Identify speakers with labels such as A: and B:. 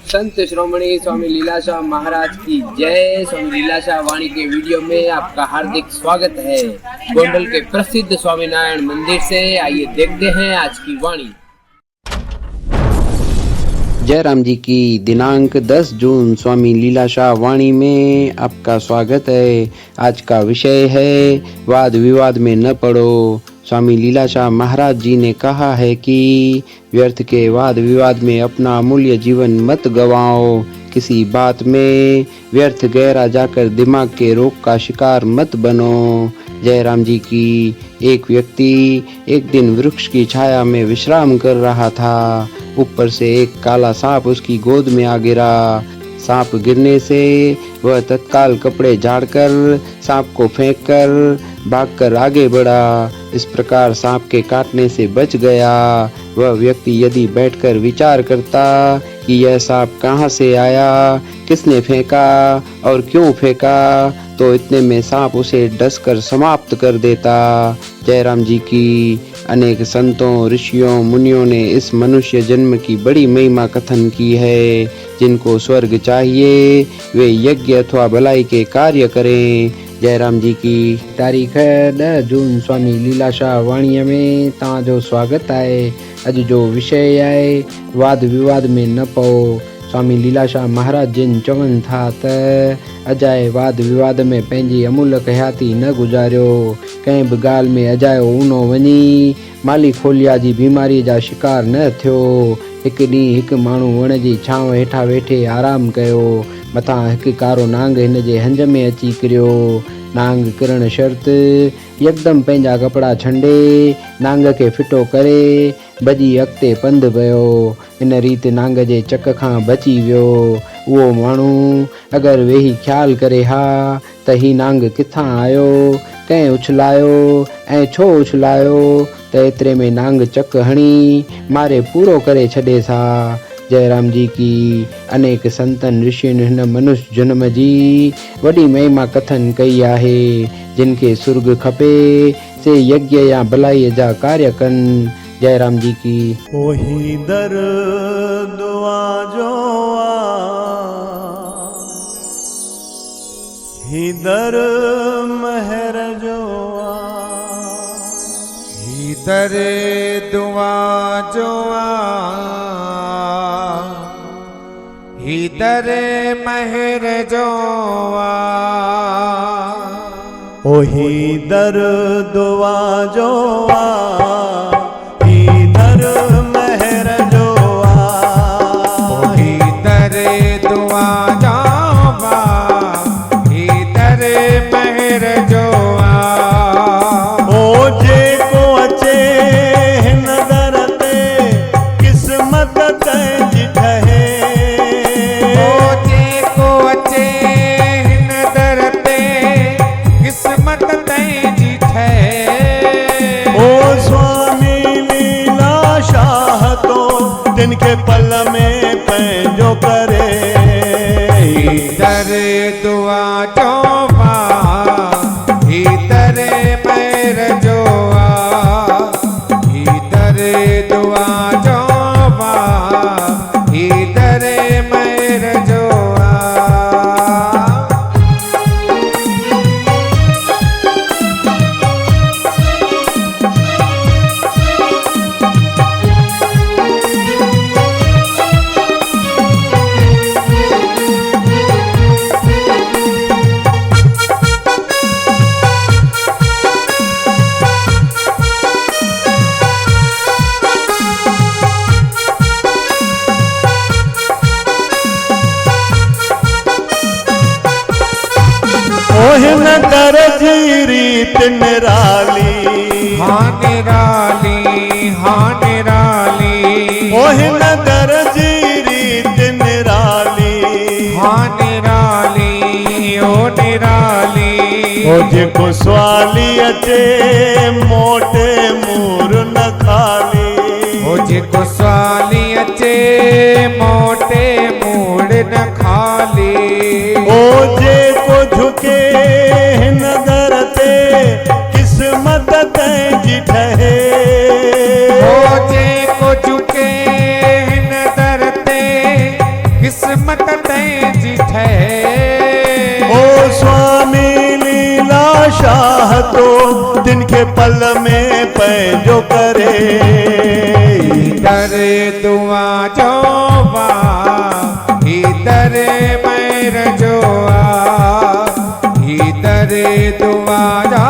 A: संत श्रोमणी स्वामी लीलाशाह महाराज की जय। स्वामी लीलाशाह वाणी के वीडियो में आपका हार्दिक स्वागत है। गोंडल के प्रसिद्ध स्वामीनारायण मंदिर से आइए देखते हैं आज की वाणी।
B: जय राम जी की। दिनांक 10 जून स्वामी लीलाशाह वाणी में आपका स्वागत है। आज का विषय है वाद विवाद में न पड़ो। स्वामी लीलाशाह महाराज जी ने कहा है कि व्यर्थ के वाद विवाद में अपना अमूल्य जीवन मत गवाओ। किसी बात में व्यर्थ गहरा जाकर दिमाग के रोग का शिकार मत बनो। जय राम जी की। एक व्यक्ति एक दिन वृक्ष की छाया में विश्राम कर रहा था। ऊपर से एक काला सांप उसकी गोद में आ गिरा। सांप गिरने से वह तत्काल कपड़े झाड़कर सांप को फेंककर भागकर आगे बढ़ा। इस प्रकार सांप के काटने से बच गया। वह व्यक्ति यदि बैठकर विचार करता कि यह सांप कहाँ से आया, किसने फेंका और क्यों फेंका, तो इतने में सांप उसे डसकर समाप्त कर देता। जय राम जी की। अनेक संतों, ऋषियों, मुनियों ने इस मनुष्य जन्म की बड़ी महिमा कथन की है। जिनको स्वर्ग चाहिए वे यज्ञ अथवा भलाई के कार्य करें। जय राम जी की। तारीख 10 जून स्वामी लीलाशाह वाणी में तव्हांजो स्वागत आहे। अॼु जो विषय आहे वाद विवाद में न पओ। स्वामी लीलाशाह महाराज जिन चवनि था त अजाए वाद विवाद में पंहिंजी अमूलक हयाती न गुज़ारियो। कंहिं बि ॻाल्हि में अजायो ऊनो वञी माली खोलिया जी बीमारी जा शिकार न थियो। हिकु ॾींहुं हिकु माण्हू वण जी छांव हेठां वेठे आराम कयो। मथां हिकु कारो नांग हिन जे हंज में अची किरियो। नांग किरण शर्त यकदम पंहिंजा कपिड़ा छंडे नांग खे फिटो करे भॼी अॻिते पंधु पियो। इन रीति नांग जे चक खां बची वियो। उहो माण्हू अगरि वेही ख़्यालु करे हा त ही नांग किथां आयो, कंहिं उछलायो ऐं छो उछलायो, त एतिरे में नांग चक हणी मारे पूरो करे छॾे सा। जय राम जी की। अनेक संतन ऋषियुनि हिन मनुष्य जन्म जी वॾी महिमा कथन कई आहे। जिन खे सुर्ग खपे से यज्ञ या भलाई जा कार्य कनि। जय राम जी की।
C: ओही दर दुआ जो ही दर महर जो
D: ही दर दुआ जो ही दर महर जो
C: ओही दर दुआ जो तिनके पल में पंहिंजो करे।
D: दर दुआ जो ही दर महर जो ही दर दुआ जो ही दर महर जो
C: ओहिन दर जी रीत निराली,
D: हाँ निराली, हाँ निराली।
C: ओहिन दर जी रीत निराली,
D: हाँ निराली, ओ निराली।
C: ओ जेको स्वाली अचे मोटे मूर न खाली।
D: ओ जेको स्वाली अचे मोटे मूड़ न खाली।
C: ओ जेको झुके हिन दर ते किस्मत तंहिंजी ठहे।
D: ओ जेको झुके हिन दर ते किस्मत तैं ठहे।
C: ओ स्वामी लीला शाह तो दिन के पल में पैंजो करे।
D: इधर दुआ जो बा इधर मैर जो आ इधर दुआ जा